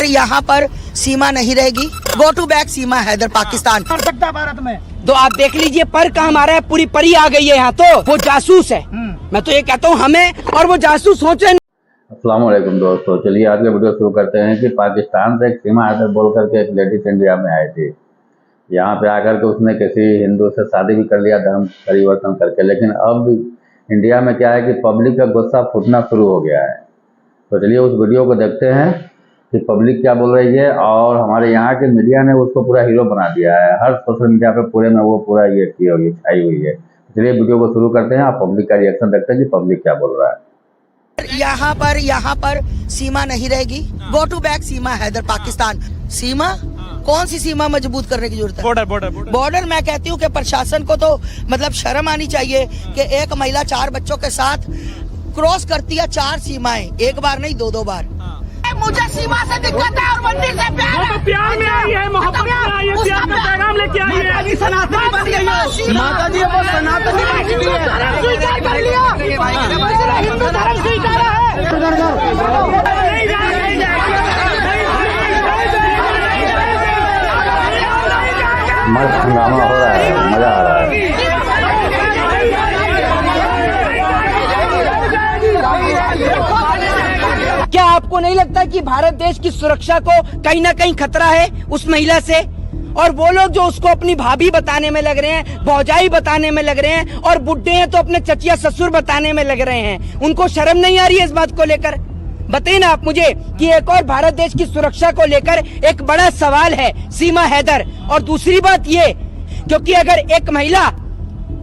यहाँ पर सीमा नहीं रहेगी। गो टू बैक सीमा हैदर पाकिस्तान कर सकता है भारत में। तो आप देख लीजिए पर का हमारा है, पूरी परी आ गई है यहाँ, तो वो जासूस है। मैं तो ये कहता हूँ हमें और वो जासूस सोचे। अस्सलाम वालेकुम दोस्तों, चलिए आज का वीडियो शुरू करते हैं कि पाकिस्तान से एक सीमा हैदर बोल करके एक लेडीज इंडिया में आई थी। यहाँ पे आकर के उसने किसी हिंदू से शादी भी कर लिया धर्म परिवर्तन करके, लेकिन अब इंडिया में क्या है कि पब्लिक का गुस्सा फूटना शुरू हो गया है। तो चलिए उस वीडियो को देखते हैं कि पब्लिक क्या बोल रही है, और हमारे यहाँ के मीडिया ने उसको पूरा हीरो बना दिया है। हर सोशल मीडिया पे पूरे में वो पूरा ये की हुई छाई हुई है। चलिए वीडियो को शुरू करते हैं, आप पब्लिक का रिएक्शन देखते हैं कि पब्लिक क्या बोल रहा है। यहाँ पर सीमा नहीं रहेगी। गो टू बैक सीमा हैदर पाकिस्तान। सीमा कौन सी सीमा मजबूत करने की जरूरत है? बॉर्डर मैं कहती हूँ कि प्रशासन को तो मतलब शर्म आनी चाहिए कि एक महिला 4 बच्चों के साथ क्रॉस करती है 4 सीमाएं, एक बार नहीं 2-2 बार। मुझे सीमा से दिक्कत है और मंदिर से प्यार है। प्यार में आई है, मोहब्बत में आई है, प्यार में पैगाम लेके आई है। माता जी सनातनी बन गई है। माता जी वो सनातनी बन गई है। स्वीकार कर लिया, हिंदू धर्म स्वीकार है। मस्त हंगामा हो रहा है, मजा आ रहा है। क्या आपको नहीं लगता कि भारत देश की सुरक्षा को कहीं ना कहीं खतरा है उस महिला से? और वो लोग जो उसको अपनी भाभी बताने में लग रहे हैं, भौजाई बताने में लग रहे हैं, और बुड्ढे हैं तो अपने चचिया ससुर बताने में लग रहे हैं, उनको शर्म नहीं आ रही है इस बात को लेकर? बताइए ना आप मुझे कि एक और भारत देश की सुरक्षा को लेकर एक बड़ा सवाल है सीमा हैदर। और दूसरी बात ये, क्योंकि अगर एक महिला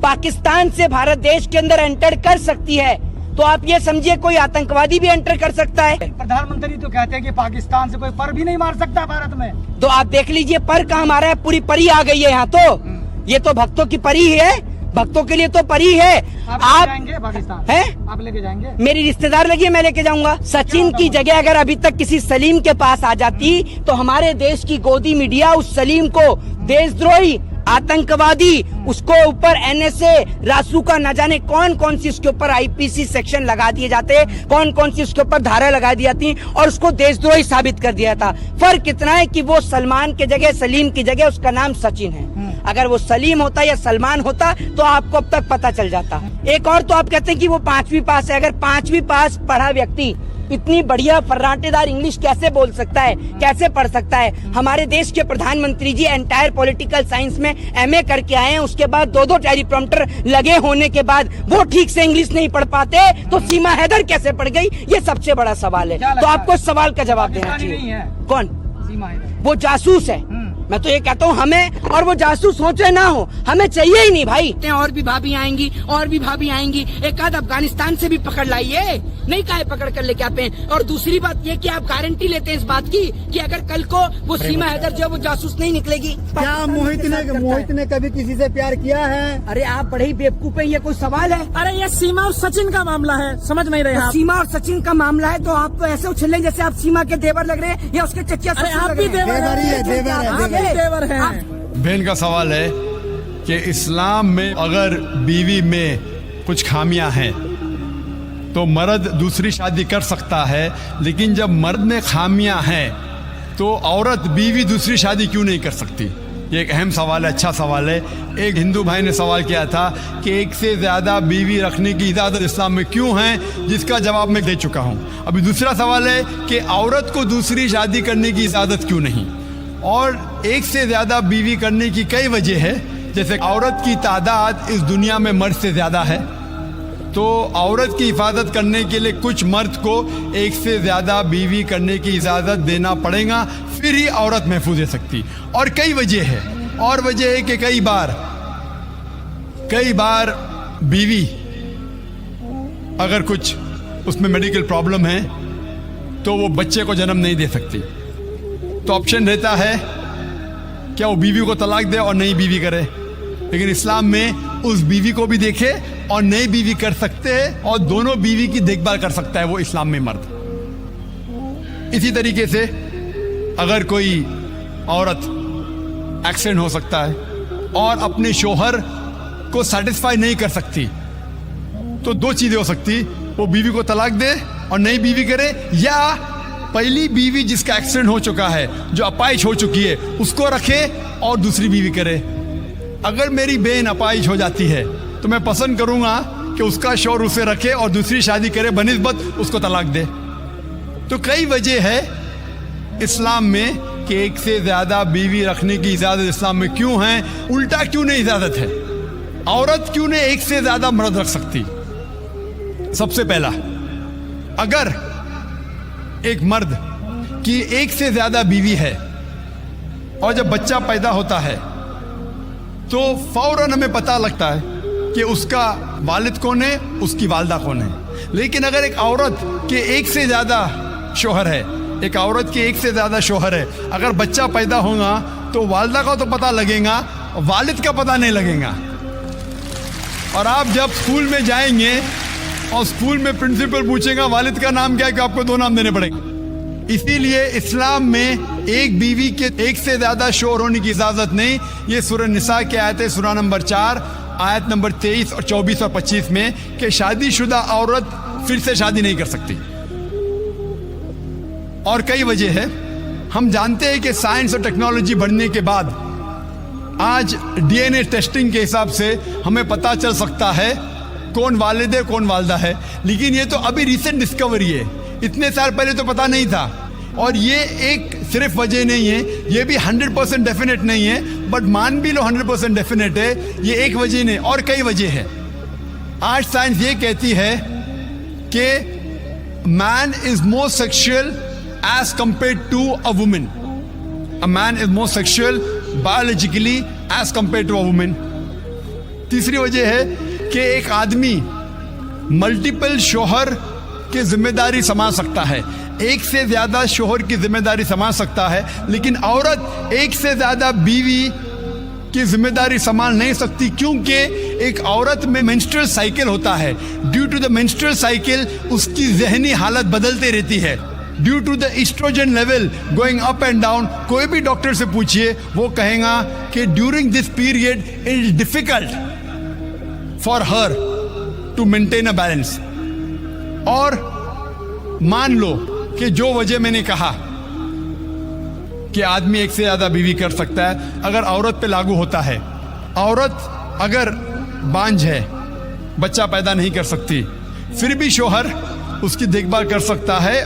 पाकिस्तान से भारत देश के अंदर एंटर कर सकती है तो आप ये समझिए कोई आतंकवादी भी एंटर कर सकता है। प्रधानमंत्री तो कहते हैं कि पाकिस्तान से कोई पर भी नहीं मार सकता भारत में। तो आप देख लीजिए पर का हमारा है, पूरी परी आ गई है यहाँ, तो ये तो भक्तों की परी है, भक्तों के लिए तो परी है। आप जाएंगे पाकिस्तान है? आप लेके जाएंगे? मेरी रिश्तेदार लगी है, मैं लेके जाऊंगा। सचिन की जगह अगर अभी तक किसी सलीम के पास आ जाती तो हमारे देश की गोदी मीडिया उस सलीम को देशद्रोही, आतंकवादी, उसको ऊपर NSA, रासू का न जाने कौन कौन सी उसके ऊपर IPC सेक्शन लगा दिए जाते, कौन कौन सी उसके ऊपर धारा लगा दी जाती और उसको देशद्रोही साबित कर दिया था। फर्क इतना है कि वो सलमान के जगह, सलीम की जगह उसका नाम सचिन है। अगर वो सलीम होता या सलमान होता तो आपको अब तक पता चल जाता। एक और तो आप कहते हैं कि वो 5वीं पास है। अगर 5वीं पास पढ़ा व्यक्ति इतनी बढ़िया फर्राटेदार इंग्लिश कैसे बोल सकता है, कैसे पढ़ सकता है? हमारे देश के प्रधानमंत्री जी एंटायर पॉलिटिकल साइंस में MA करके आए हैं, उसके बाद 2-2 टेलीप्रॉम्प्टर लगे होने के बाद वो ठीक से इंग्लिश नहीं पढ़ पाते, तो सीमा हैदर कैसे पढ़ गई? ये सबसे बड़ा सवाल है। तो आपको इस सवाल का जवाब देना चाहिए। कौन सीमा हैदर? वो जासूस है। मैं तो ये कहता हूँ हमें और वो जासूस सोचे ना हो, हमें चाहिए ही नहीं भाई। और भी भाभी आएंगी, और भी भाभी आएंगी, एक आध अफगानिस्तान से भी पकड़ लाइए, नहीं काहे पकड़ कर लेके आते हैं। और दूसरी बात ये कि आप गारंटी लेते हैं इस बात की कि अगर कल को वो सीमा हैदर जो वो जासूस नहीं निकलेगी? क्या मोहित ने कभी किसी से प्यार किया है? अरे आप बड़े ही बेवकूफ हैं, ये कोई सवाल है? अरे ये सीमा और सचिन का मामला है, समझ नहीं रहे आप? सीमा और सचिन का मामला है तो आप तो ऐसे उछल जैसे आप सीमा के देवर लग रहे हैं या उसके चचिया आप भी देवर हैं। बहन का सवाल है कि इस्लाम में अगर बीवी में कुछ खामियां हैं तो मर्द दूसरी शादी कर सकता है, लेकिन जब मर्द में खामियां हैं तो औरत बीवी दूसरी शादी क्यों नहीं कर सकती? ये एक अहम सवाल है, अच्छा सवाल है। एक हिंदू भाई ने सवाल किया था कि एक से ज़्यादा बीवी रखने की इजाज़त इस्लाम में क्यों है, जिसका जवाब मैं दे चुका हूँ। अभी दूसरा सवाल है कि औरत को दूसरी शादी करने की इजाज़त क्यों नहीं? और एक से ज़्यादा बीवी करने की कई वजह है, जैसे औरत की तादाद इस दुनिया में मर्द से ज़्यादा है, तो औरत की हिफाजत करने के लिए कुछ मर्द को एक से ज़्यादा बीवी करने की इजाज़त देना पड़ेगा, फिर ही औरत महफूज रह सकती। और कई वजह है, और वजह है कि कई बार बीवी अगर कुछ उसमें मेडिकल प्रॉब्लम है तो वो बच्चे को जन्म नहीं दे सकती, तो ऑप्शन रहता है क्या वो बीवी को तलाक दे और नई बीवी करे। लेकिन इस्लाम में उस बीवी को भी देखे और नई बीवी कर सकते हैं, और दोनों बीवी की देखभाल कर सकता है वो इस्लाम में मर्द। इसी तरीके से अगर कोई औरत एक्सीडेंट हो सकता है और अपने शोहर को सेटिस्फाई नहीं कर सकती, तो 2 चीजें हो सकती, वो बीवी को तलाक दे और नई बीवी करे, या पहली बीवी जिसका एक्सीडेंट हो चुका है, जो अपाहिज हो चुकी है, उसको रखे और दूसरी बीवी करे। अगर मेरी बहन अपाहिज हो जाती है तो मैं पसंद करूंगा कि उसका शौहर उसे रखे और दूसरी शादी करे, बनिस्बत उसको तलाक दे। तो कई वजह है इस्लाम में कि एक से ज्यादा बीवी रखने की इजाजत इस्लाम में क्यों है, उल्टा क्यों नहीं इजाजत है। औरत क्यों नहीं एक से ज्यादा मर्द रख सकती? सबसे पहला, अगर एक मर्द की एक से ज्यादा बीवी है और जब बच्चा पैदा होता है तो फौरन हमें पता लगता है कि उसका वालिद कौन है, उसकी वालदा कौन है। लेकिन अगर एक औरत के एक से ज्यादा शौहर है, एक औरत के एक से ज्यादा शौहर है, अगर बच्चा पैदा होगा तो वालदा का तो पता लगेगा, वालिद का पता नहीं लगेगा। और आप जब स्कूल में जाएंगे और स्कूल में प्रिंसिपल पूछेगा वालिद का नाम क्या है, कि आपको 2 नाम देने पड़ेंगे। इसीलिए इस्लाम में एक बीवी के एक से ज्यादा शौहर होने की इजाजत नहीं। ये सूरह निसा की आयत है, सूरह नंबर 4 आयत नंबर 23 और 24 और 25 में, कि शादीशुदा औरत फिर से शादी नहीं कर सकती। और कई वजह है। हम जानते हैं कि साइंस और टेक्नोलॉजी बढ़ने के बाद आज डीएनए टेस्टिंग के हिसाब से हमें पता चल सकता है कौन वालिद है, कौन वालदा है। लेकिन ये तो अभी रिसेंट डिस्कवरी है, इतने साल पहले तो पता नहीं था। और ये एक सिर्फ वजह नहीं है, ये भी 100% डेफिनेट नहीं है, बट मान भी लो 100% डेफिनेट है, ये एक वजह नहीं और कई वजह है। आज साइंस ये कहती है कि man is more sexual as compared to a woman. A man is more sexual biologically as compared to a woman. तीसरी वजह है कि एक आदमी मल्टीपल शौहर की जिम्मेदारी संभाल सकता है, एक से ज्यादा शौहर की जिम्मेदारी संभाल सकता है, लेकिन औरत एक से ज्यादा बीवी की जिम्मेदारी संभाल नहीं सकती, क्योंकि एक औरत में मेंस्ट्रुअल साइकिल होता है। Due to the menstrual cycle उसकी जहनी हालत बदलते रहती है, due to the oestrogen level going up and down. कोई भी डॉक्टर से पूछिए, वो कहेगा कि during this period it is difficult for her to maintain a balance. और मान लो कि जो वजह मैंने कहा कि आदमी एक से ज्यादा बीवी कर सकता है, अगर औरत पे लागू होता है, औरत अगर बांझ है, बच्चा पैदा नहीं कर सकती, फिर भी शौहर उसकी देखभाल कर सकता है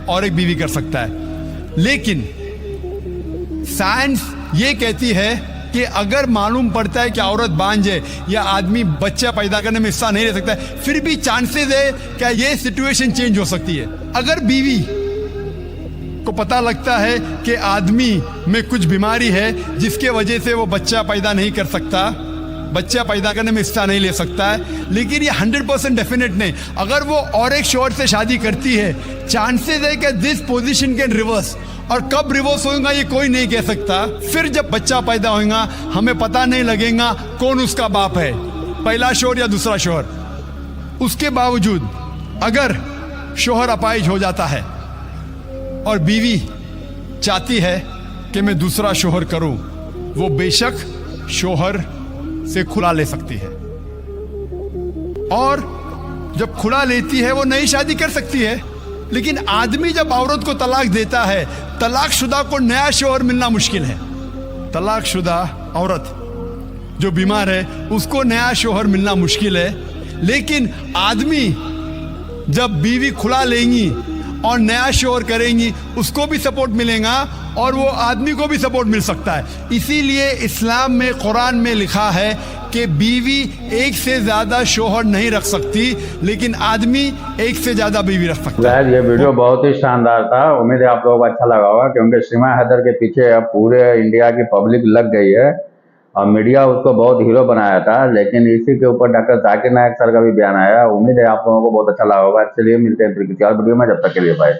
और एक बीवी कर सकता है। लेकिन साइंस ये कहती है कि अगर मालूम पड़ता है कि औरत बांझ है या आदमी बच्चा पैदा करने में हिस्सा नहीं ले सकता है, फिर भी चांसेस है कि ये सिचुएशन चेंज हो सकती है। अगर बीवी को पता लगता है कि आदमी में कुछ बीमारी है जिसके वजह से वो बच्चा पैदा नहीं कर सकता, बच्चा पैदा करने में हिस्सा नहीं ले सकता है, लेकिन ये 100% डेफिनेट नहीं। अगर वो और एक शौहर से शादी करती है, चांसेस है कि दिस पोजीशन कैन रिवर्स। और कब रिवर्स होगा ये कोई नहीं कह सकता। फिर जब बच्चा पैदा होगा हमें पता नहीं लगेगा कौन उसका बाप है, पहला शौहर या दूसरा शौहर। उसके बावजूद अगर शौहर अपाहिज हो जाता है और बीवी चाहती है कि मैं दूसरा शौहर करूं, वो बेशक शौहर से खुला ले सकती है। और जब खुला लेती है वो नई शादी कर सकती है। लेकिन आदमी जब औरत को तलाक देता है, तलाकशुदा को नया शौहर मिलना मुश्किल है। तलाकशुदा औरत जो बीमार है उसको नया शौहर मिलना मुश्किल है। लेकिन आदमी जब बीवी खुला लेंगी और नया शौहर करेंगी, उसको भी सपोर्ट मिलेगा और वो आदमी को भी सपोर्ट मिल सकता है। इसीलिए इस्लाम में, कुरान में लिखा है कि बीवी एक से ज्यादा शौहर नहीं रख सकती, लेकिन आदमी एक से ज्यादा बीवी रख सकता है। ये वीडियो बहुत ही शानदार था, उम्मीद है आप लोगों को अच्छा लगा होगा, क्योंकि सीमा हैदर के पीछे अब पूरे इंडिया की पब्लिक लग गई है और मीडिया उसको बहुत हीरो बनाया था। लेकिन इसी के ऊपर डॉक्टर जाकिर नायक सर का भी बयान आया। उम्मीद है आप लोगों को बहुत अच्छा लगा होगा। चलिए मिलते हैं फिर किसी और वीडियो में, जब तक के लिए बाय।